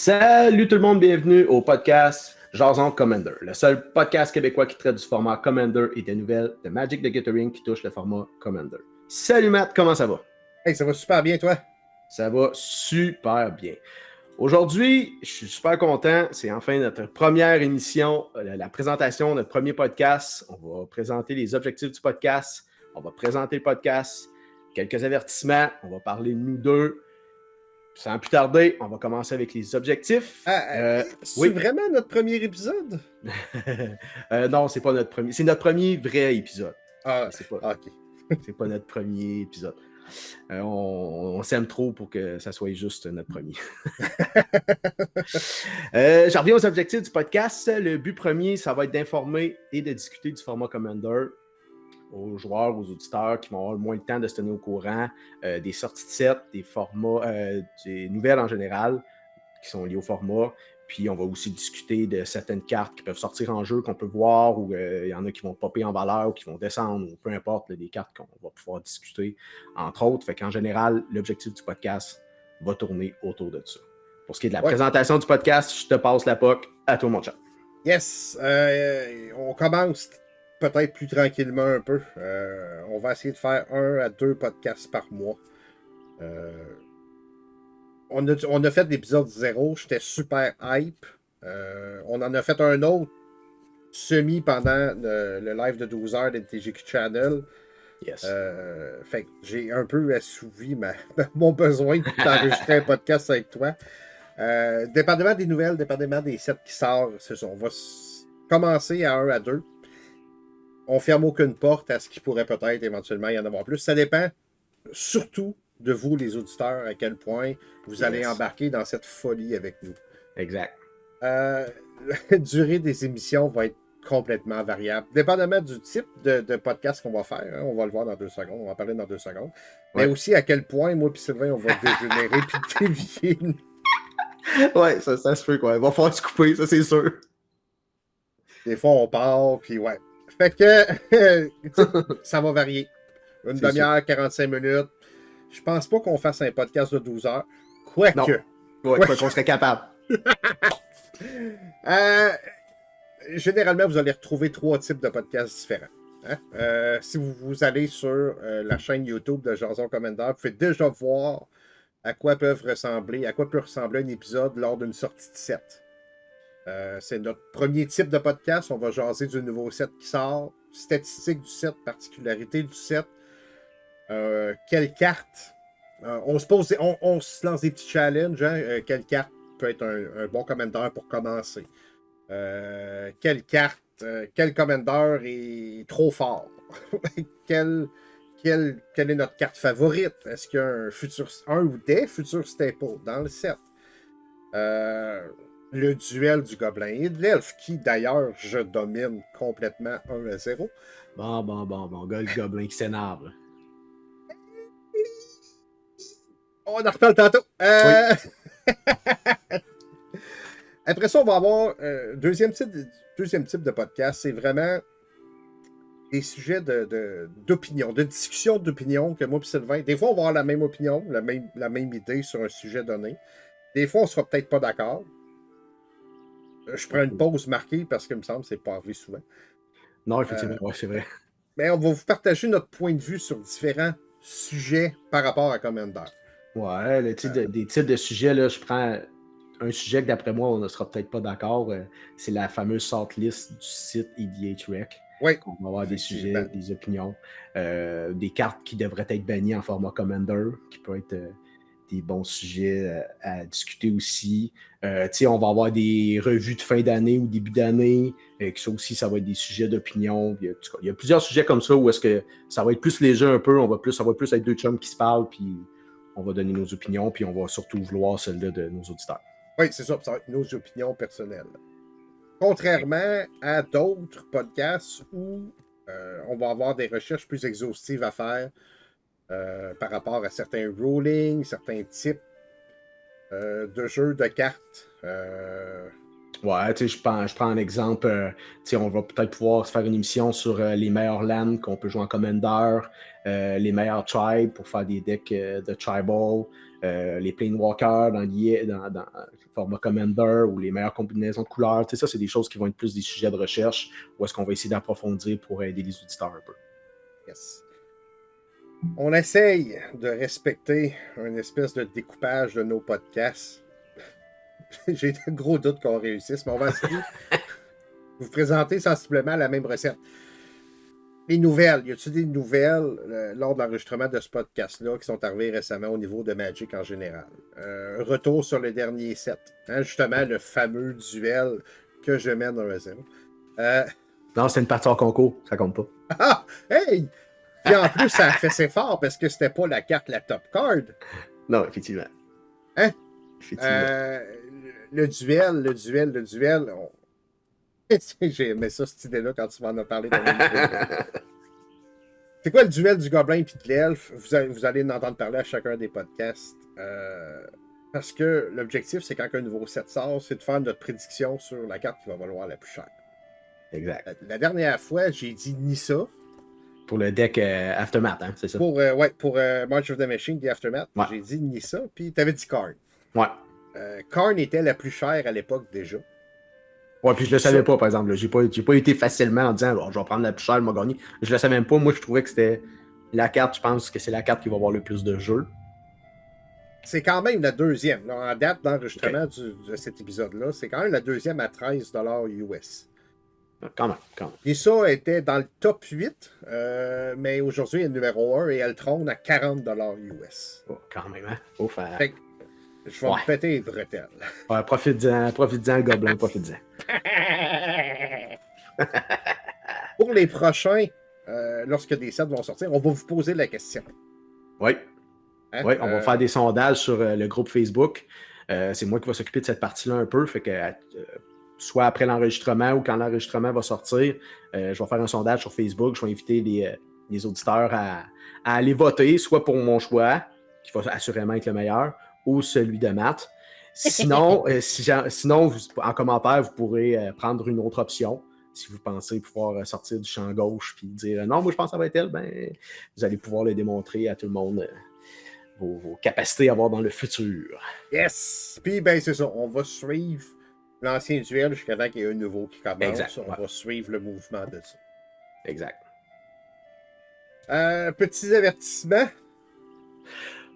Salut tout le monde, bienvenue au podcast Jason Commander, le seul podcast québécois qui traite du format Commander et des nouvelles de Magic the Gathering qui touchent le format Commander. Salut Matt, comment ça va? Hey, ça va super bien, toi? Ça va super bien. Aujourd'hui, je suis super content. C'est enfin notre première émission, la présentation de notre premier podcast. On va présenter les objectifs du podcast. On va présenter le podcast. Quelques avertissements. On va parler de nous deux. Sans plus tarder, on va commencer avec les objectifs. C'est vraiment notre premier épisode? Non, c'est pas notre premier. C'est notre premier vrai épisode. C'est pas... OK. C'est pas notre premier épisode. On s'aime trop pour que ça soit juste notre premier. Je reviens aux objectifs du podcast. Le but premier, ça va être d'informer et de discuter du format Commander aux joueurs, aux auditeurs qui vont avoir le moins de temps de se tenir au courant des sorties de sets, des formats, des nouvelles en général qui sont liées au format. Puis on va aussi discuter de certaines cartes qui peuvent sortir en jeu, qu'on peut voir, ou il y en a qui vont popper en valeur, ou qui vont descendre, ou peu importe, là, des cartes qu'on va pouvoir discuter, entre autres. Fait qu'en général, l'objectif du podcast va tourner autour de ça. Pour ce qui est de la présentation du podcast, je te passe la POC à toi, mon chat. Yes! On commence peut-être plus tranquillement un peu. On va essayer de faire 1 à 2 podcasts par mois. On a fait l'épisode 0, j'étais super hype. On en a fait un autre semi pendant le live de 12 heures d'NTGQ Channel. Yes. Fait que j'ai un peu assouvi mon besoin d'enregistrer un podcast avec toi. Dépendamment des nouvelles, dépendamment des sets qui sortent, c'est ça. On va commencer à 1 à 2. On ferme aucune porte à ce qui pourrait peut-être éventuellement y en avoir plus. Ça dépend surtout de vous, les auditeurs, à quel point vous allez embarquer dans cette folie avec nous. Exact. La durée des émissions va être complètement variable, dépendamment du type de podcast qu'on va faire. Hein, on va le voir dans 2 secondes, on va en parler dans 2 secondes. Mais aussi à quel point, moi et Sylvain, on va dégénérer puis dévier. Ouais, ça se fait quoi. Il va falloir se couper, ça c'est sûr. Des fois, on part, puis ouais. Fait que ça va varier. Une demi-heure, 45 minutes. Je pense pas qu'on fasse un podcast de 12 heures. Quoique. Ouais, qu'on serait capable. Généralement, vous allez retrouver 3 types de podcasts différents. Hein? Si vous allez sur la chaîne YouTube de Jason Commander, vous pouvez déjà voir à quoi peut ressembler un épisode lors d'une sortie de set. C'est notre premier type de podcast. On va jaser du nouveau set qui sort, statistiques du set, particularités du set, quelle carte. On se lance des petits challenges. Hein? Quelle carte peut être un bon commandeur pour commencer? Quelle carte, quel commandeur est trop fort? Quelle est notre carte favorite? Est-ce qu'il y a un ou des futurs staples dans le set? Le duel du gobelin et de l'elfe, qui d'ailleurs je domine complètement 1 à 0. Bon, le gobelin qui s'énerve. On en reparle tantôt. Oui. Après ça, on va avoir deuxième type de podcast. C'est vraiment des sujets d'opinion, de discussion d'opinion que moi et Sylvain. Des fois, on va avoir la même opinion, la même idée sur un sujet donné. Des fois, on sera peut-être pas d'accord. Je prends une pause marquée parce que, il me semble, c'est pas arrivé souvent. Non, effectivement, ouais, c'est vrai. Mais on va vous partager notre point de vue sur différents sujets par rapport à Commander. Ouais, des types de sujets, là, je prends un sujet que d'après moi, on ne sera peut-être pas d'accord. C'est la fameuse sort list du site EDH Rec. Oui. On va avoir des sujets, des opinions, des cartes qui devraient être bannies en format Commander, qui peut être des bons sujets à discuter aussi. On va avoir des revues de fin d'année ou début d'année, ça aussi, ça va être des sujets d'opinion. Il y a plusieurs sujets comme ça où est-ce que ça va être plus léger un peu, ça va plus être 2 chums qui se parlent, puis on va donner nos opinions, puis on va surtout vouloir celles-là de nos auditeurs. Oui, c'est ça, ça va être nos opinions personnelles. Contrairement à d'autres podcasts où on va avoir des recherches plus exhaustives à faire par rapport à certains rulings, certains types de jeux de cartes. Ouais, tu sais, je prends un exemple. On va peut-être pouvoir se faire une émission sur les meilleures lands qu'on peut jouer en Commander, les meilleurs tribes pour faire des decks de tribal, les Planewalkers dans le format Commander ou les meilleures combinaisons de couleurs. Ça, c'est des choses qui vont être plus des sujets de recherche ou est-ce qu'on va essayer d'approfondir pour aider les auditeurs un peu. Yes. On essaye de respecter une espèce de découpage de nos podcasts. J'ai de gros doutes qu'on réussisse, mais on va essayer de vous présenter sensiblement la même recette. Les nouvelles, y a-t-il des nouvelles lors de l'enregistrement de ce podcast-là qui sont arrivées récemment au niveau de Magic en général? Retour sur le dernier set. Justement, le fameux duel que je mène 1-0. Non, c'est une partie hors concours, ça compte pas. Ah! Hey! Puis en plus, ça a fait ses forts parce que c'était pas la carte, la top card. Non, effectivement. Hein? Effectivement. Le duel. J'ai aimé ça, cette idée-là, quand tu m'en as parlé. C'est quoi le duel du gobelin et de l'elfe? Vous allez en entendre parler à chacun des podcasts. Parce que l'objectif, c'est quand un nouveau set sort, c'est de faire notre prédiction sur la carte qui va valoir la plus chère. Exact. La dernière fois, j'ai dit Nissa. Pour le deck Aftermath, hein, c'est ça? Pour March of the Machine, The Aftermath, ouais. J'ai dit Nissa, puis t'avais dit Karn. Ouais. Karn était la plus chère à l'époque déjà. Ouais, puis je le savais pas, par exemple. J'ai pas été facilement en disant bon, je vais prendre la plus chère, je vais gagner. Je le savais même pas. Moi, je trouvais que c'était la carte, je pense que c'est la carte qui va avoir le plus de jeux. C'est quand même la deuxième. Là, en date d'enregistrement de cet épisode-là, c'est quand même la deuxième à 13$ US. Quand même. Puis ça était dans le top 8, mais aujourd'hui, elle est numéro 1 et elle trône à 40$ US. Oh, quand même, hein? Faut faire... Fait que je vais me péter les bretelles. Ouais, profite-en, le gobelin, profite-en. Pour les prochains, lorsque des sets vont sortir, on va vous poser la question. Oui. Hein? Oui, on va faire des sondages sur le groupe Facebook. C'est moi qui vais s'occuper de cette partie-là un peu. Fait que soit après l'enregistrement ou quand l'enregistrement va sortir, je vais faire un sondage sur Facebook. Je vais inviter les auditeurs à aller voter, soit pour mon choix, qui va assurément être le meilleur, ou celui de Matt. Sinon, sinon en commentaire, vous pourrez prendre une autre option. Si vous pensez pouvoir sortir du champ gauche et dire non, moi je pense que ça va être elle, ben, vous allez pouvoir le démontrer à tout le monde vos capacités à avoir dans le futur. Yes! Puis ben c'est ça, on va suivre l'ancien duel jusqu'à temps qu'il y ait un nouveau qui commence. Exact, on va suivre le mouvement de ça. Exact. Petits avertissements.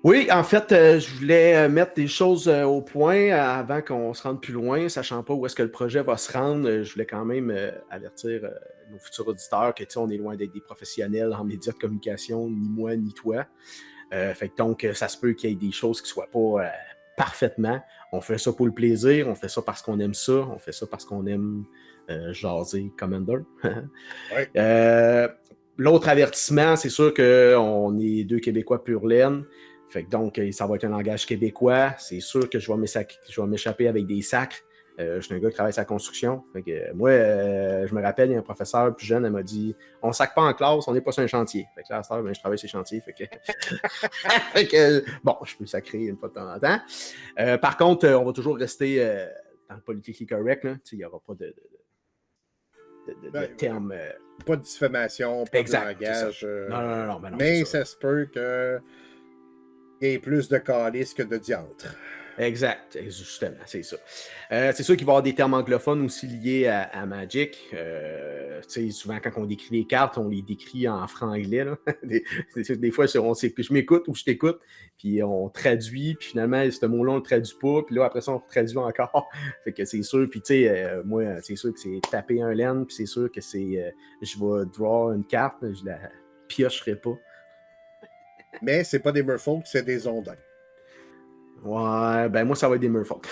Oui, en fait, je voulais mettre des choses au point avant qu'on se rende plus loin, sachant pas où est-ce que le projet va se rendre. Je voulais quand même avertir nos futurs auditeurs que on est loin d'être des professionnels en médias de communication, ni moi, ni toi. Donc, ça se peut qu'il y ait des choses qui ne soient pas parfaitement. On fait ça pour le plaisir, on fait ça parce qu'on aime ça, on fait ça parce qu'on aime jaser Commander. Ouais. L'autre avertissement, c'est sûr qu'on est deux Québécois pur laine. Fait que donc, ça va être un langage québécois. C'est sûr que je vais m'échapper avec des sacres. Je suis un gars qui travaille sur la construction. Fait que, moi, je me rappelle, il y a un professeur plus jeune, elle m'a dit on ne sac pas en classe, on n'est pas sur un chantier. Fait que là, à cette heure, je travaille sur les chantiers. Fait que, bon, je peux sacrer une fois de temps en temps. Par contre, on va toujours rester dans le politically correct. Il n'y aura pas de termes. Pas de diffamation, pas exact, de langage. Non, mais ça se peut qu'il y ait plus de calices que de diantre. Exact, justement, c'est ça. C'est sûr qu'il va y avoir des termes anglophones aussi liés à Magic. Souvent, quand on décrit les cartes, on les décrit en franc-anglais. Des fois, je m'écoute ou je t'écoute, puis on traduit, puis finalement, ce mot-là, on ne le traduit pas, puis là, après ça, on le traduit encore. Fait que c'est sûr, puis tu sais, moi, c'est sûr que c'est taper un laine, puis c'est sûr que c'est je vais draw une carte, je la piocherai pas. Mais c'est pas des Merfolk, c'est des Ondins. Ouais, ben moi, ça va être des Merfolk.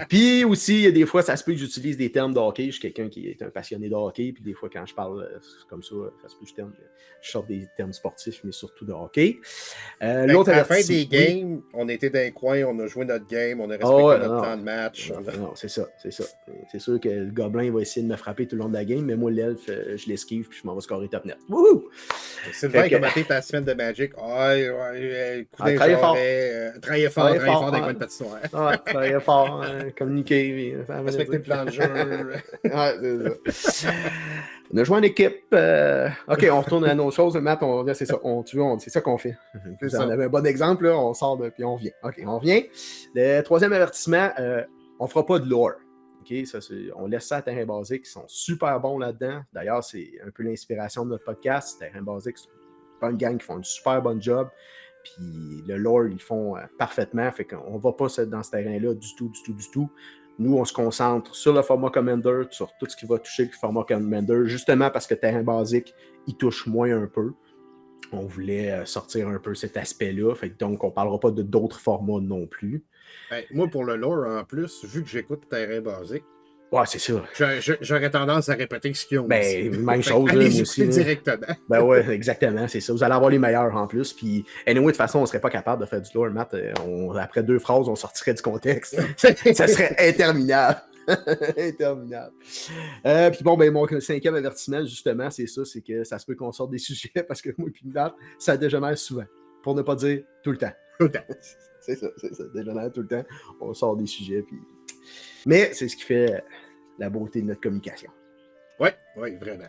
Puis aussi, il y a des fois, ça se peut que j'utilise des termes de hockey. Je suis quelqu'un qui est un passionné de hockey. Puis des fois, quand je parle comme ça, ça se peut que je sorte des termes sportifs, mais surtout de hockey. À la fin des games, on était dans les coins, on a joué notre game, on a respecté notre temps de match. Non, c'est ça. C'est sûr que le gobelin va essayer de me frapper tout le long de la game, mais moi, l'elfe, je l'esquive puis je m'en vais scorer top net. Wouhou! Sylvain, comment t'es ta semaine de Magic? Coup d'un Travailler fort dans les coins de patinoire. Ouais, travailler fort, communiquer. Respecter le plan de jeu. Ouais, c'est ça. On a joué en équipe. OK, on retourne à nos choses. Matt, c'est ça. C'est ça qu'on fait. Vous en avez un bon exemple, là, on sort puis on vient. OK, on vient. Le troisième avertissement, on ne fera pas de lore. Okay, on laisse ça à Terrain Basique, qui sont super bons là-dedans. D'ailleurs, c'est un peu l'inspiration de notre podcast. Terrain Basique, c'est une bonne gang qui font une super bonne job. Puis le lore, ils le font parfaitement. Fait qu'on ne va pas dans ce terrain-là du tout. Nous, on se concentre sur le format Commander, sur tout ce qui va toucher le format Commander, justement parce que Terrain Basique, il touche moins un peu. On voulait sortir un peu cet aspect-là. Fait que donc, on ne parlera pas d'autres formats non plus. Ben, moi, pour le lore, en plus, vu que j'écoute Terrain Basique, ouais, c'est ça. J'aurais tendance à répéter ce qu'ils ont dit. Même chose, allez moi aussi. Directement. Ben ouais, exactement, c'est ça. Vous allez avoir les meilleurs en plus. Puis, anyway, de toute façon, on ne serait pas capable de faire du lore, Matt. Après 2 phrases, on sortirait du contexte. Ça serait interminable. Interminable. Puis bon, ben mon 5e avertissement, justement, c'est ça, c'est que ça se peut qu'on sorte des sujets parce que moi et Matt, ça dégénère souvent. Pour ne pas dire tout le temps. Tout le temps. C'est ça, dégénère tout le temps. On sort des sujets, puis... Mais c'est ce qui fait la beauté de notre communication. Oui, vraiment.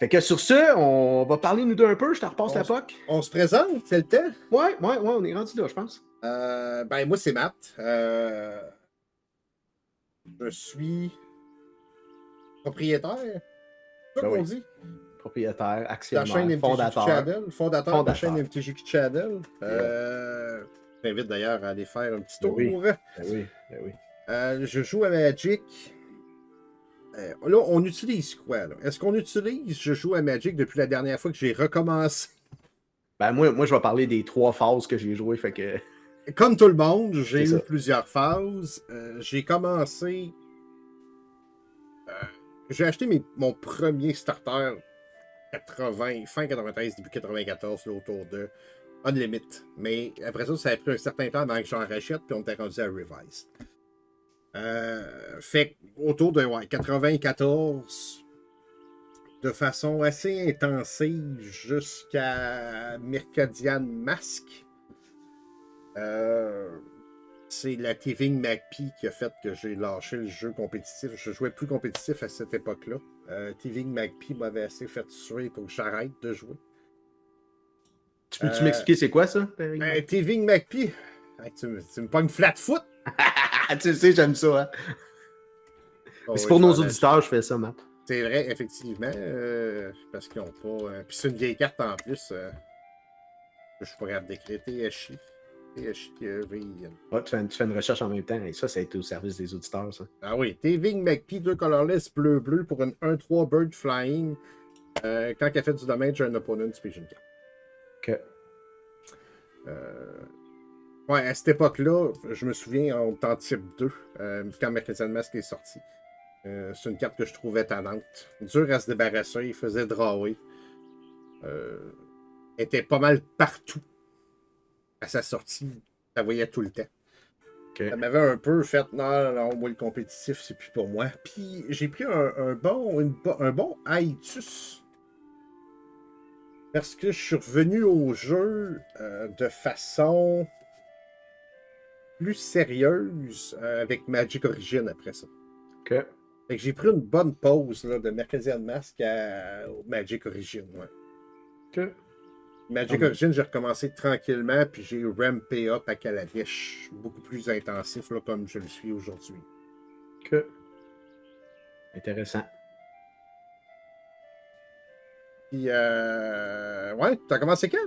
Fait que sur ce, on va parler nous deux un peu. Je te repasse la POC. On se présente, c'est le temps? Ouais, on est rendu là, je pense. Ben, moi, c'est Matt. Je suis propriétaire. C'est ça qu'on dit? Propriétaire, actionnaire, la chaîne fondateur. Fondateur de la chaîne MTGQ Channel. Je t'invite d'ailleurs à aller faire un petit tour. Oui. Je joue à Magic. Là, on utilise quoi? Est-ce qu'on utilise Je joue à Magic depuis la dernière fois que j'ai recommencé? Ben moi, je vais parler des 3 phases que j'ai jouées. Fait que... Comme tout le monde, j'ai eu plusieurs phases. J'ai commencé... j'ai acheté mon premier starter fin 93, début 94, là, autour de Unlimit. Mais après ça a pris un certain temps avant que j'en rachète, puis on était rendu à Revise. Fait autour de 94, de façon assez intensive jusqu'à Mercadian Mask. C'est la Thieving Magpie qui a fait que j'ai lâché le jeu compétitif. Je jouais plus compétitif à cette époque-là. Thieving Magpie m'avait assez fait tuer pour que j'arrête de jouer. Tu peux-tu m'expliquer c'est quoi ça? Thieving Magpie? Tu me pognes flat-foot? Tu sais, j'aime ça. Hein? Oh, c'est pour nos auditeurs, je fais ça, Matt. C'est vrai, effectivement. Parce qu'ils n'ont pas. Puis c'est une vieille carte en plus. Je suis pas capable d'écrire THI. Ouais, tu fais une recherche en même temps. Et ça a été au service des auditeurs, ça. Ah oui. Thieving Magpie, 2 colorless bleu-bleu pour une 1-3 bird flying. Quand elle fait du damage à un opponent, tu piges une carte. OK. Ouais, à cette époque-là, je me souviens, on était en type 2, quand Mercadian Mask est sorti. C'est une carte que je trouvais tannante. Dur à se débarrasser, il faisait drawer. Était pas mal partout. À sa sortie, ça voyait tout le temps. Okay. Ça m'avait un peu fait, non, moi le compétitif, c'est plus pour moi. Puis j'ai pris un bon hiatus. Parce que je suis revenu au jeu de façon plus sérieuse avec Magic Origin après ça. OK. Fait que j'ai pris une bonne pause là, de Mercadian Mask à Magic Origin. Ouais. OK. Magic Origin, j'ai recommencé tranquillement, puis j'ai rampé up à Kaladesh, beaucoup plus intensif là, comme je le suis aujourd'hui. OK. Intéressant. Puis, ouais, t'as commencé quand?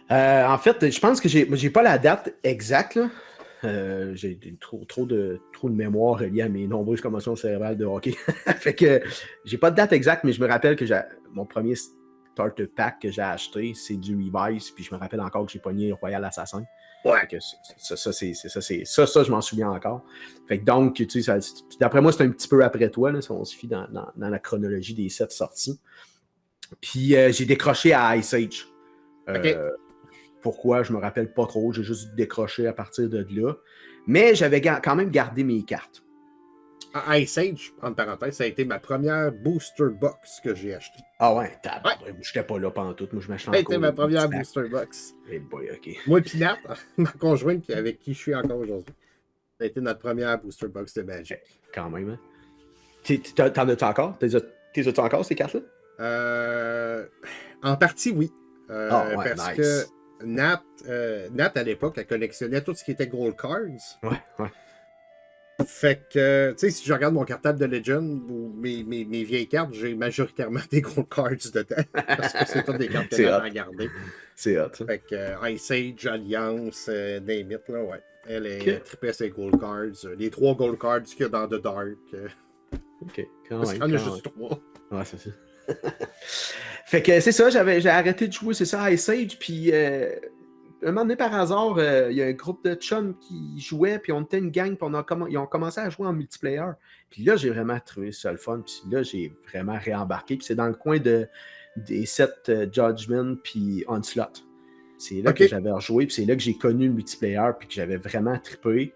En fait, je pense que j'ai pas la date exacte. Là. J'ai trop de mémoire liée à mes nombreuses commotions cérébrales de hockey. Fait que j'ai pas de date exacte, mais je me rappelle que mon premier starter pack que j'ai acheté, c'est du Revise, puis je me rappelle encore que j'ai pogné Royal Assassin. Ouais. Que ça, je m'en souviens encore. Fait que donc, tu sais, d'après moi, c'est un petit peu après toi, là, si on se fie dans la chronologie des 7 sorties. Puis j'ai décroché à Ice Age. Okay. Pourquoi, je me rappelle pas trop. J'ai juste décroché à partir de là. Mais j'avais quand même gardé mes cartes. Ice Age, entre parenthèses, ça a été ma première booster box que j'ai achetée. Ah ouais, Ouais, j'étais pas là pantoute. Moi, je m'achetais ça a été encore ma des petits première packs. booster box. Eh boy, ok. Moi et Nat, ma conjointe avec qui je suis encore aujourd'hui, ça a été notre première booster box de Magic. Quand même, hein. T'en as-tu encore? T'es encore, ces cartes-là? En partie, oui. Ah ouais, Parce nice. que Nat, à l'époque, elle collectionnait tout ce qui était Gold Cards. Ouais, ouais. Fait que, tu sais, si je regarde mon cartable de Legend ou mes vieilles cartes, j'ai majoritairement des Gold Cards dedans. Parce que c'est toutes des cartes que C'est Nat hot. a gardées. C'est hot, ça. Fait que Ice Age, Alliance, Name it, là, ouais. Elle Ok. trippait ses Gold Cards. Les 3 Gold Cards qu'il y a dans The Dark. Ok, quand Parce même. qu'il y en a quand juste 3. même. Ouais, c'est ça. Fait que c'est ça, j'ai arrêté de jouer, c'est ça, Ice Age, puis un moment donné, par hasard, il y a un groupe de chums qui jouait, puis on était une gang, puis ils ont commencé à jouer en multiplayer. Puis là, j'ai vraiment trouvé ça le fun, puis là, j'ai vraiment réembarqué, puis c'est dans le coin des sets Judgment, puis Onslaught. C'est là que Ok. j'avais rejoué, puis c'est là que j'ai connu le multiplayer, puis que j'avais vraiment trippé.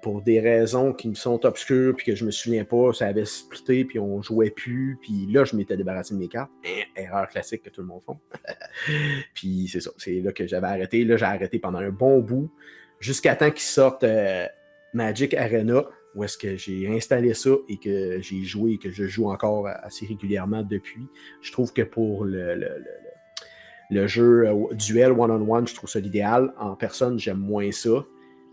Pour des raisons qui me sont obscures, puis que je me souviens pas, ça avait splitté, puis on jouait plus, puis là, je m'étais débarrassé de mes cartes. Erreur classique que tout le monde fait. Puis c'est ça, c'est là que j'avais arrêté. Là, j'ai arrêté pendant un bon bout, jusqu'à temps qu'ils sortent Magic Arena, où est-ce que j'ai installé ça et que j'ai joué et que je joue encore assez régulièrement depuis. Je trouve que pour le jeu duel one-on-one, je trouve ça l'idéal. En personne, j'aime moins ça.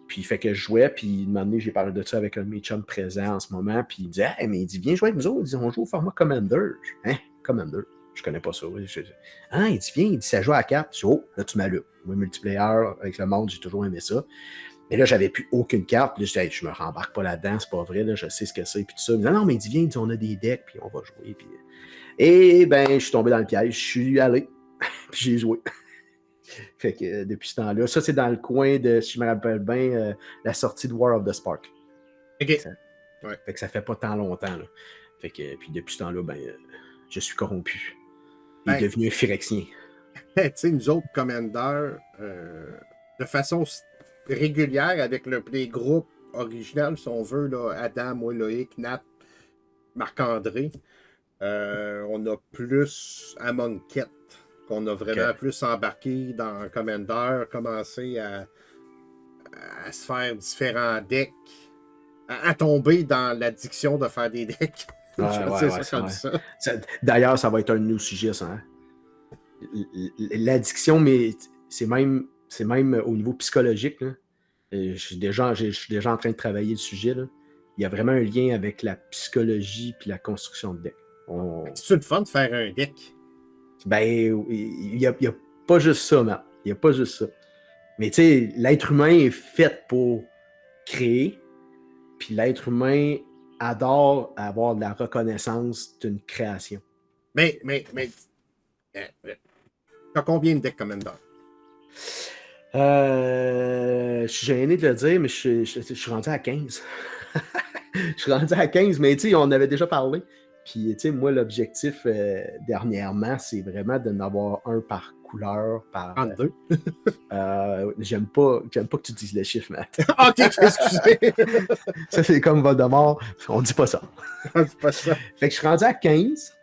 Puis fait que je jouais, puis un moment donné, j'ai parlé de ça avec un de mes chums présents en ce moment, puis il me disait, hey, mais il dit, viens jouer avec nous autres. Il dit, on joue au format Commander. Hein, Commander. Je connais pas ça. Ah, il dit, viens, il dit, ça joue à 4. Je dis, oh, là, tu m'allumes. Moi, multiplayer avec le monde, j'ai toujours aimé ça. Mais là, j'avais plus aucune carte. Puis là, je dis, hey, je me rembarque pas là-dedans, c'est pas vrai, là, je sais ce que c'est. Puis tout ça. Il me dit, non, mais il dit, viens, il dit, on a des decks, puis on va jouer. Puis... Et ben, je suis tombé dans le piège. Je suis allé, puis j'ai joué. Fait que depuis ce temps-là, ça c'est dans le coin de, si je me rappelle bien, la sortie de War of the Spark. Ok. Fait que ça fait pas tant longtemps. Là. Fait que puis depuis ce temps-là, ben, je suis corrompu. Il est devenu un phyrexien. Tu sais, nous autres, Commander, de façon régulière avec les groupes originaux, si on veut, là, Adam, moi, Loïc, Nat, Marc-André, on a plus Among Ket, qu'on a vraiment plus embarqué dans Commander, commencé à se faire différents decks, à tomber dans l'addiction de faire des decks. D'ailleurs, ça va être un de nos sujets, ça. Hein? L'addiction, mais c'est même au niveau psychologique. Là. Je suis déjà en train de travailler le sujet. Là. Il y a vraiment un lien avec la psychologie et la construction de deck. C'est le fun de faire un deck. Ben, il n'y a pas juste ça, Matt. Il n'y a pas juste ça. Mais tu sais, l'être humain est fait pour créer, puis l'être humain adore avoir de la reconnaissance d'une création. Mais t'as combien de decks Commander? Je suis gêné de le dire, mais je suis rendu à 15. Je suis rendu à 15, mais tu sais, on en avait déjà parlé. Puis, tu sais, moi, l'objectif dernièrement, c'est vraiment de n'avoir un par couleur, par... 32. J'aime pas que tu dises le chiffre, Matt. Ok, excusez. Ça, c'est comme Voldemort. On dit pas ça. On dit pas ça. Fait que je suis rendu à 15.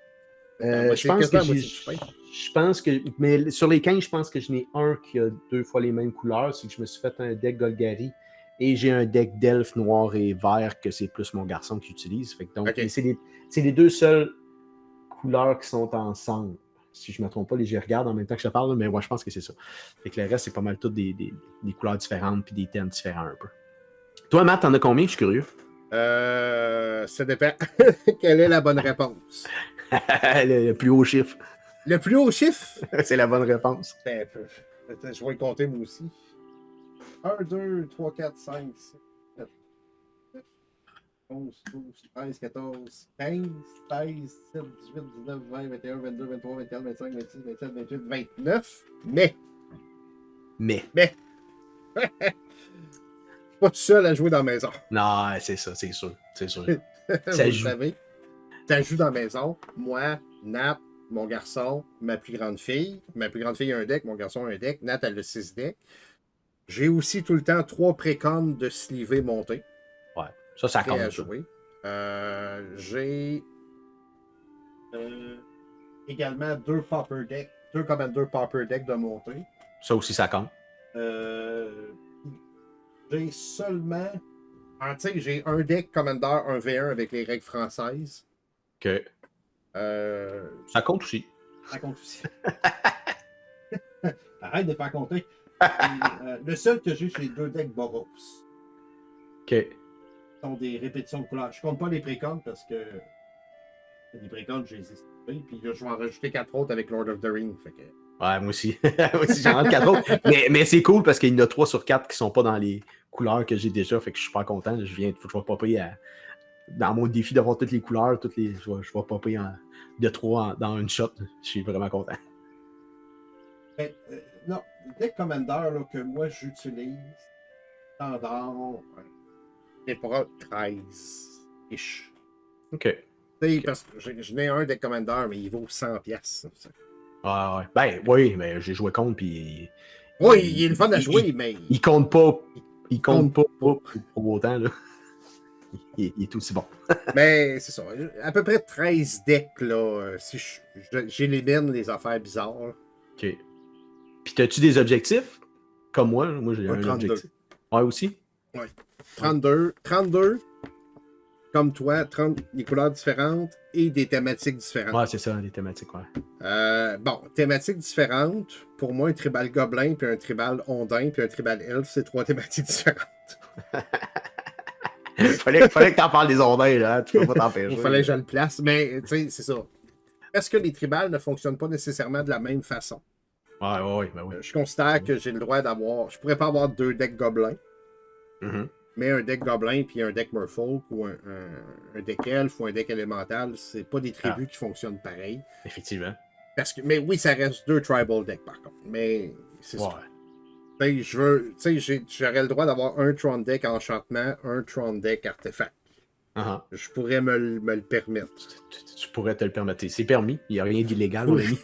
Je pense que mais sur les 15, je pense que je n'ai un qui a 2 fois les mêmes couleurs. C'est que je me suis fait un deck Golgari et j'ai un deck d'elfe noir et vert que c'est plus mon garçon qui utilise. Fait que donc, c'est les 2 seules couleurs qui sont ensemble. Si je ne me trompe pas, je regarde en même temps que je te parle, mais moi, je pense que c'est ça. Fait que le reste, c'est pas mal toutes des couleurs différentes puis des thèmes différents un peu. Toi, Matt, t'en as combien? Je suis curieux. Ça dépend. Quelle est la bonne réponse? Le plus haut chiffre. Le plus haut chiffre? C'est la bonne réponse. Je vais y compter moi aussi. 1, 2, 3, 4, 5, 6, 7, 8, 11, 12, 13, 14, 15, 16, 17, 18, 19, 20, 21, 22, 23, 24, 25, 26, 27, 28, 29. Mais. Pas tout seul à jouer dans la maison. Non, c'est ça, c'est sûr. C'est sûr. Ça joue. Ça joue dans la maison. Moi, Nat, mon garçon, ma plus grande fille. Ma plus grande fille a un deck, mon garçon a un deck. Nat, elle a 6 decks. J'ai aussi tout le temps 3 précoms de sleevés montés. Ouais, ça compte. À jouer. J'ai également deux Commander Pauper Deck de montée. Ça aussi, ça compte. J'ai seulement. Tu sais, j'ai un deck Commander 1v1 avec les règles françaises. OK. Ça compte aussi. Ça compte aussi. Arrête de faire compter. Le seul que j'ai, c'est les deux decks Boros. OK. Ce sont des répétitions de couleurs. Je compte pas les précomptes parce que les précomptes, j'ai les estimés. Puis là, je vais en rajouter 4 autres avec Lord of the Rings. Fait que... Ouais, moi aussi. Moi aussi, j'en ai 4 autres. Mais c'est cool parce qu'il y en a 3 sur 4 qui sont pas dans les couleurs que j'ai déjà. Fait que je suis super content. Je vais popper dans mon défi d'avoir toutes les couleurs. Je vais popper de 3 dans une shot. Je suis vraiment content. Non, le deck Commander là, que moi j'utilise, standard, c'est pour 13-ish. OK. Parce que je n'ai un deck Commander, mais il vaut 100$. Ouais. Ben, oui, mais j'ai joué contre, puis... Oui, il est le fun à jouer, mais... Il compte pas. Il compte pas pour autant, là. Il est aussi bon. Mais c'est ça. À peu près 13 decks, là, si j'élimine les affaires bizarres. OK. Puis, as-tu des objectifs? Comme moi. Moi, j'ai un objectif. Ouais, aussi? Ouais. 32. Comme toi, 30 des couleurs différentes et des thématiques différentes. Ouais, c'est ça, des thématiques, ouais. Bon, thématiques différentes. Pour moi, un tribal gobelin, puis un tribal ondin, puis un tribal elfe, c'est 3 thématiques différentes. fallait que t'en parles des ondins, là. Tu peux pas t'empêcher. Il fallait que je le place, mais tu sais, c'est ça. Est-ce que les tribales ne fonctionnent pas nécessairement de la même façon? Ouais, ben oui. Je considère que j'ai le droit d'avoir... Je pourrais pas avoir 2 decks gobelins. Mm-hmm. Mais un deck gobelin puis un deck merfolk ou un deck elfe ou un deck élémental, c'est pas des tribus qui fonctionnent pareil. Effectivement. Mais oui, ça reste 2 tribal decks par contre. Mais c'est ça. J'aurais le droit d'avoir un Tron deck enchantement, un Tron deck artefact. Je pourrais me le permettre. Tu pourrais te le permettre. C'est permis. Il n'y a rien d'illégal, mon ami.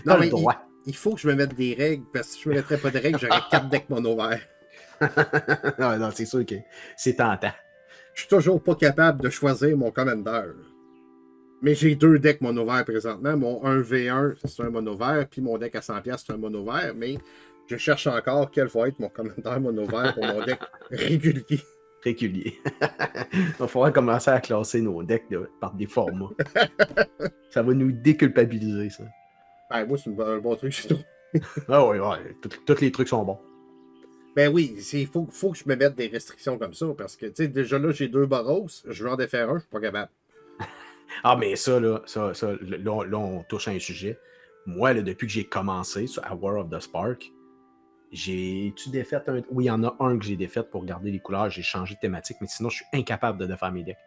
Non, mais il faut que je me mette des règles, parce que si je ne me mettrais pas de règles, j'aurais 4 decks mono verts. non, c'est sûr que c'est tentant. Je suis toujours pas capable de choisir mon commander. Mais j'ai 2 decks mono vert présentement. Mon 1v1, c'est un mono vert, puis mon deck à 100$, c'est un mono vert. Mais je cherche encore quel va être mon commander mono vert pour mon deck régulier. Il va falloir commencer à classer nos decks par des formats. Ça va nous déculpabiliser, ça. Ben, moi, c'est un bon truc, je trouve. Ah oui, tous les trucs sont bons. Ben oui, il faut que je me mette des restrictions comme ça, parce que, tu sais, déjà là, j'ai 2 Boros, je veux en défaire un, je suis pas capable. Ah, mais ça, là, on touche à un sujet. Moi, là, depuis que j'ai commencé à War of the Spark, j'ai-tu défait un... Oui, il y en a un que j'ai défait pour garder les couleurs, j'ai changé de thématique, mais sinon, je suis incapable de défaire mes decks.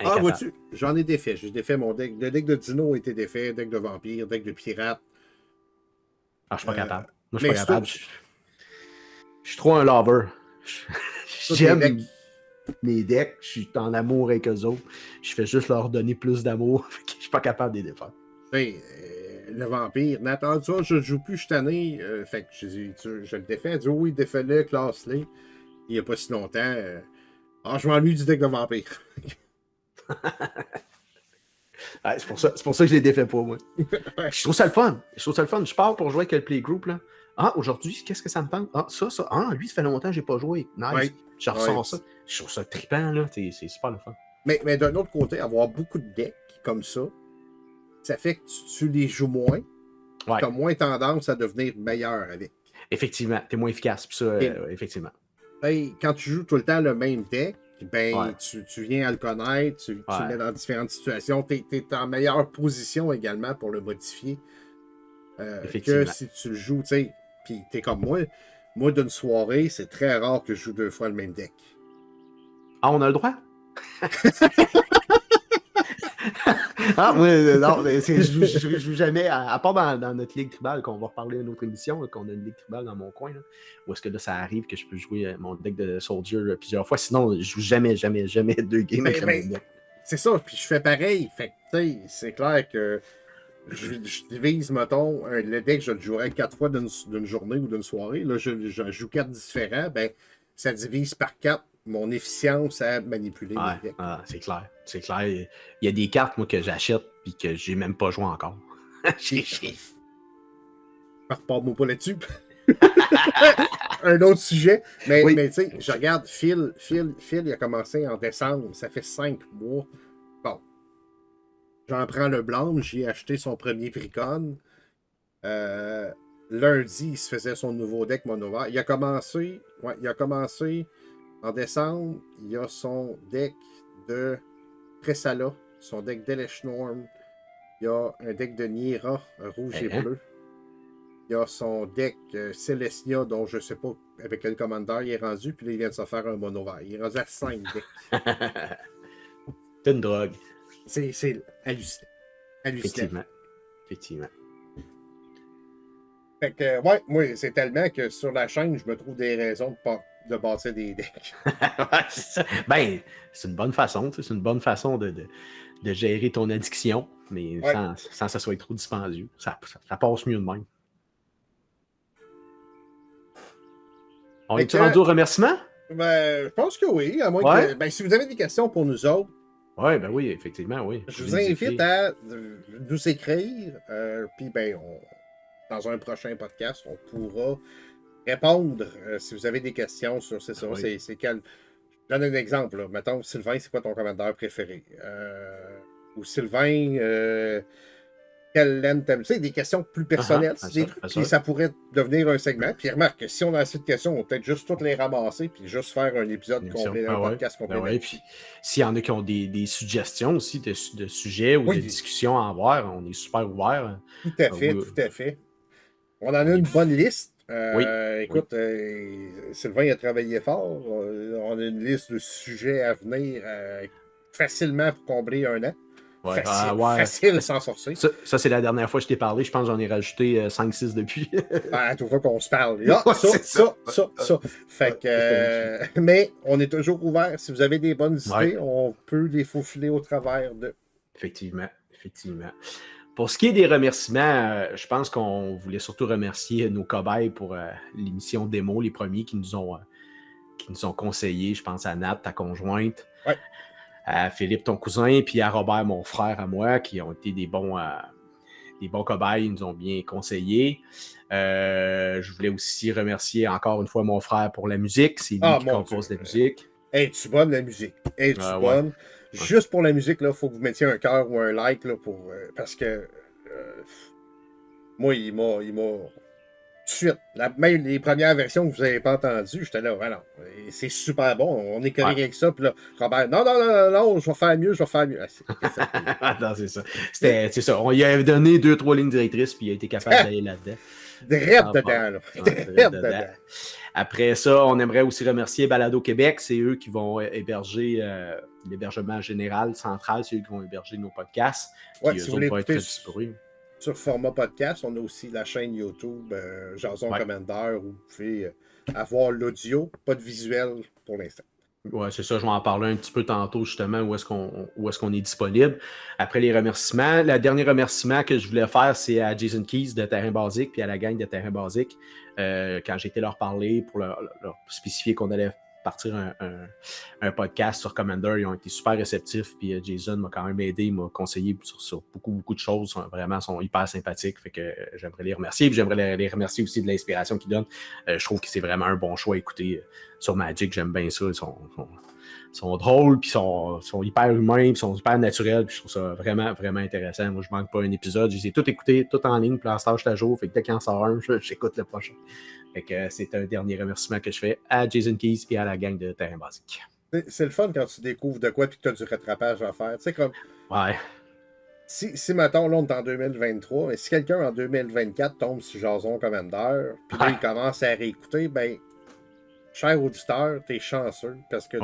Ah, vois-tu, j'en ai défait. J'ai défait mon deck. Le deck de Dino a été défait, deck de vampire, deck de pirate. Ah, je suis pas capable. Moi, je suis pas capable. Je suis trop un lover. J'aime mes decks. Je suis en amour avec eux autres. Je fais juste leur donner plus d'amour. Je suis pas capable de les défaire. Le vampire, Nathan, tu vois, je joue plus cette année. Fait que je le défais. Elle dit oui, défais-le, classe-le. Il n'y a pas si longtemps. Je m'ennuie du deck de vampire. Ouais, c'est pour ça que je les défais pas, moi. Je trouve ça le fun. Je pars pour jouer avec le playgroup, là. Ah, aujourd'hui, qu'est-ce que ça me tente? Ah, ça. Ah, lui, ça fait longtemps que j'ai pas joué. Nice. Ouais. Je ressens ça. Je trouve ça trippant, là. C'est super le fun. Mais d'un autre côté, avoir beaucoup de decks comme ça fait que tu les joues moins. Ouais. Tu as moins tendance à devenir meilleur avec. Effectivement, tu es moins efficace. Puis ça, effectivement. Quand tu joues tout le temps le même deck, ben, tu viens à le connaître, tu le mets dans différentes situations. Tu es en meilleure position également pour le modifier que si tu le joues, tu sais. Puis tu es comme moi. Moi, d'une soirée, c'est très rare que je joue 2 fois le même deck. Ah, on a le droit? Ah, moi, non, je joue jamais, à part dans notre ligue tribale, qu'on va reparler d'une autre émission, qu'on a une ligue tribale dans mon coin, là, où est-ce que là, ça arrive que je peux jouer mon deck de Soldier plusieurs fois. Sinon, je joue jamais 2 games avec le même deck. C'est ça, puis je fais pareil. Fait que, tu sais, c'est clair que je divise, mettons, le deck, je le jouerais 4 fois d'une journée ou d'une soirée. Là, je joue 4 différents, ben, ça divise par 4 mon efficience à manipuler Ouais, les decks. c'est clair. C'est clair. Il y a des cartes, moi, que j'achète et que j'ai même pas joué encore. Repars-moi pas là-dessus. Un autre sujet. Mais, Oui. mais tu sais, je regarde Phil, il a commencé en décembre. Ça fait 5 mois. Bon. J'en prends le blanc. J'ai acheté son premier Precon. Lundi, il se faisait son nouveau deck mono. Il a commencé en décembre. Il a son deck de Tressala, son deck d'Elesh Norm. Il y a un deck de Nira, rouge et bleu. Il y a son deck Celestia, dont je ne sais pas avec quel commandeur il est rendu. Puis là, il vient de se faire un mono vert. Il est rendu à 5 decks. C'est une drogue. C'est hallucinant. Effectivement. Fait que, ouais, moi, c'est tellement que sur la chaîne, je me trouve des raisons de bâtir des decks. Ben, c'est une bonne façon. C'est une bonne façon de gérer ton addiction, mais sans que ça soit trop dispendieux. Ça passe mieux de même. On est-tu rendu au remerciement? Ben, je pense que oui. À moins que, ben, si vous avez des questions pour nous autres, oui, effectivement, oui. Je vous invite à nous écrire. Puis, ben, dans un prochain podcast, on pourra répondre si vous avez des questions sur c'est ça. C'est quel. Je donne un exemple. Là. Mettons, Sylvain, c'est quoi ton commandeur préféré? Ou Sylvain, quelle laine t'aimes? Tu sais, des questions plus personnelles, des trucs. Puis ça pourrait devenir un segment. Puis remarque que si on a assez de questions, on peut peut-être juste toutes les ramasser puis juste faire un épisode complet, un podcast complet. Puis s'il y en a qui ont des suggestions aussi de sujets ou de discussions à avoir, on est super ouverts. Tout à fait. On en a une bonne liste. Écoute, Sylvain a travaillé fort. On a une liste de sujets à venir facilement pour combler un an. Facile sans forcer. Ça, c'est la dernière fois que je t'ai parlé. Je pense que j'en ai rajouté 5-6 depuis. À tout fois qu'on se parle. Ça. Fait que, mais on est toujours ouvert. Si vous avez des bonnes idées, on peut les faufiler au travers de. Effectivement. Pour ce qui est des remerciements, je pense qu'on voulait surtout remercier nos cobayes pour l'émission démo, les premiers qui nous ont conseillé. Je pense à Nat, ta conjointe. Ouais. À Philippe, ton cousin, puis à Robert, mon frère, à moi, qui ont été des bons cobayes, ils nous ont bien conseillés. Je voulais aussi remercier encore une fois mon frère pour la musique. C'est lui qui compose la musique. Es-tu bonne, la musique? Es-tu bonne? Ouais. Juste pour la musique, il faut que vous mettiez un cœur ou un like, là, parce que moi, il m'a tout de suite. Même les premières versions que vous n'avez pas entendues, j'étais là, voilà, c'est super bon, on est correct avec ça. Puis là, Robert, non, je vais faire mieux. Non, c'est ça. C'est ça. On lui avait donné 2-3 lignes directrices, puis il a été capable d'aller là-dedans. Dedans. Après ça, on aimerait aussi remercier Balado Québec. C'est eux qui vont héberger l'hébergement général, central. C'est eux qui vont héberger nos podcasts. Si vous voulez écouter sur format podcast, on a aussi la chaîne YouTube Jason Commander où vous pouvez avoir l'audio, pas de visuel pour l'instant. Oui, c'est ça. Je vais en parler un petit peu tantôt, justement, où est-ce qu'on est disponible. Après les remerciements, le dernier remerciement que je voulais faire, c'est à Jason Keys de Terrain Basique puis à la gang de Terrain Basique. Quand j'ai été leur parler pour leur spécifier qu'on allait partir un podcast sur Commander, ils ont été super réceptifs. Puis Jason m'a quand même aidé, il m'a conseillé sur beaucoup de choses. Vraiment, ils sont hyper sympathiques. Fait que j'aimerais les remercier. Puis j'aimerais les remercier aussi de l'inspiration qu'ils donnent. Je trouve que c'est vraiment un bon choix à écouter sur Magic. J'aime bien ça. Ils sont drôles, puis sont hyper humains, puis sont hyper naturels. Puis je trouve ça vraiment, vraiment intéressant. Moi, je manque pas un épisode. Je les ai tous écoutés, tout en ligne, puis en stage à jour. Fait que dès qu'il en sort un, j'écoute le prochain. Fait que c'est un dernier remerciement que je fais à Jason Keys et à la gang de Terrain Basique. C'est le fun quand tu découvres de quoi et que tu as du rattrapage à faire. Tu sais, comme. Ouais. Si mettons, là, on est en 2023, mais si quelqu'un en 2024 tombe sur Jason Commander, puis là, il commence à réécouter, ben, cher auditeur, t'es chanceux parce que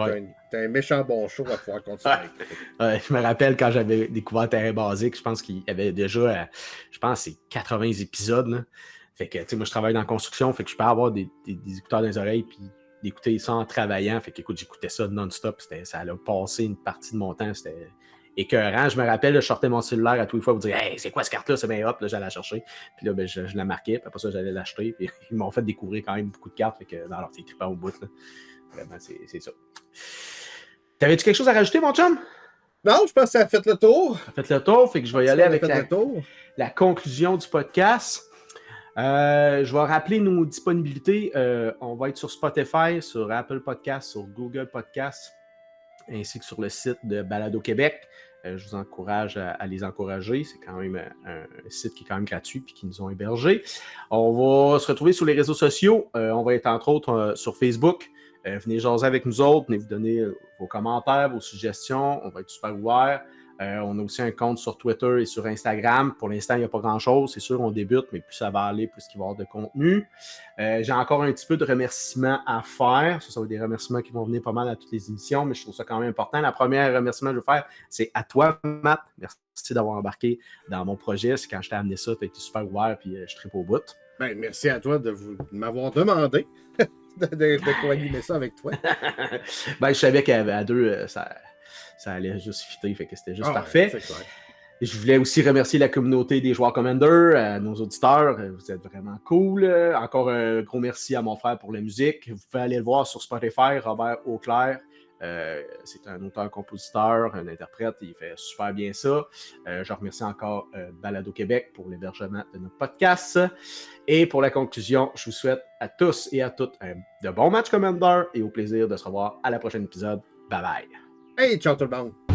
t'as un méchant bon show à pouvoir continuer à écouter. Je me rappelle quand j'avais découvert Terrain Basique, je pense qu'il y avait déjà, c'est 80 épisodes, là. Fait que, tu sais, moi, je travaille dans la construction, fait que je peux avoir des écouteurs dans les oreilles, puis d'écouter ça en travaillant. Fait que, écoute, j'écoutais ça non-stop. Ça a passé une partie de mon temps. C'était écœurant. Je me rappelle, je sortais mon cellulaire à tous les fois pour dire « Hey, c'est quoi cette carte-là? » C'est bien hop, là, j'allais la chercher. Puis là, ben, je la marquais. Puis après ça, j'allais l'acheter. Puis ils m'ont fait découvrir quand même beaucoup de cartes. Fait que, non, alors, c'est trippant au bout, là. Vraiment, c'est ça. T'avais-tu quelque chose à rajouter, mon chum? Non, je pense que ça a fait le tour. Ça a fait le tour, fait que je vais y aller avec le tour. la conclusion du podcast. Je vais rappeler nos disponibilités. On va être sur Spotify, sur Apple Podcasts, sur Google Podcasts, ainsi que sur le site de Balado Québec. Je vous encourage à les encourager. C'est quand même un site qui est quand même gratuit et qui nous ont hébergés. On va se retrouver sur les réseaux sociaux. On va être entre autres sur Facebook. Venez jaser avec nous autres. Venez vous donner vos commentaires, vos suggestions. On va être super ouverts. On a aussi un compte sur Twitter et sur Instagram. Pour l'instant, il n'y a pas grand-chose. C'est sûr, on débute, mais plus ça va aller, plus il va y avoir de contenu. J'ai encore un petit peu de remerciements à faire. Ça va être des remerciements qui vont venir pas mal à toutes les émissions, mais je trouve ça quand même important. La première remerciement que je veux faire, c'est à toi, Matt. Merci d'avoir embarqué dans mon projet. C'est quand je t'ai amené ça, tu as été super ouvert puis je tripe au bout. Ben, merci à toi de m'avoir demandé de co-animer ça avec toi. Ben, je savais qu'à deux, ça allait juste fitter, fait que c'était juste parfait. C'est clair. Je voulais aussi remercier la communauté des joueurs Commander, nos auditeurs. Vous êtes vraiment cool. Encore un gros merci à mon frère pour la musique. Vous pouvez aller le voir sur Spotify, Robert Auclair. C'est un auteur-compositeur, un interprète. Il fait super bien ça. Je remercie encore Balado Québec pour l'hébergement de notre podcast. Et pour la conclusion, je vous souhaite à tous et à toutes de bons matchs Commander et au plaisir de se revoir à la prochaine épisode. Bye bye. Hey, ciao tout le monde!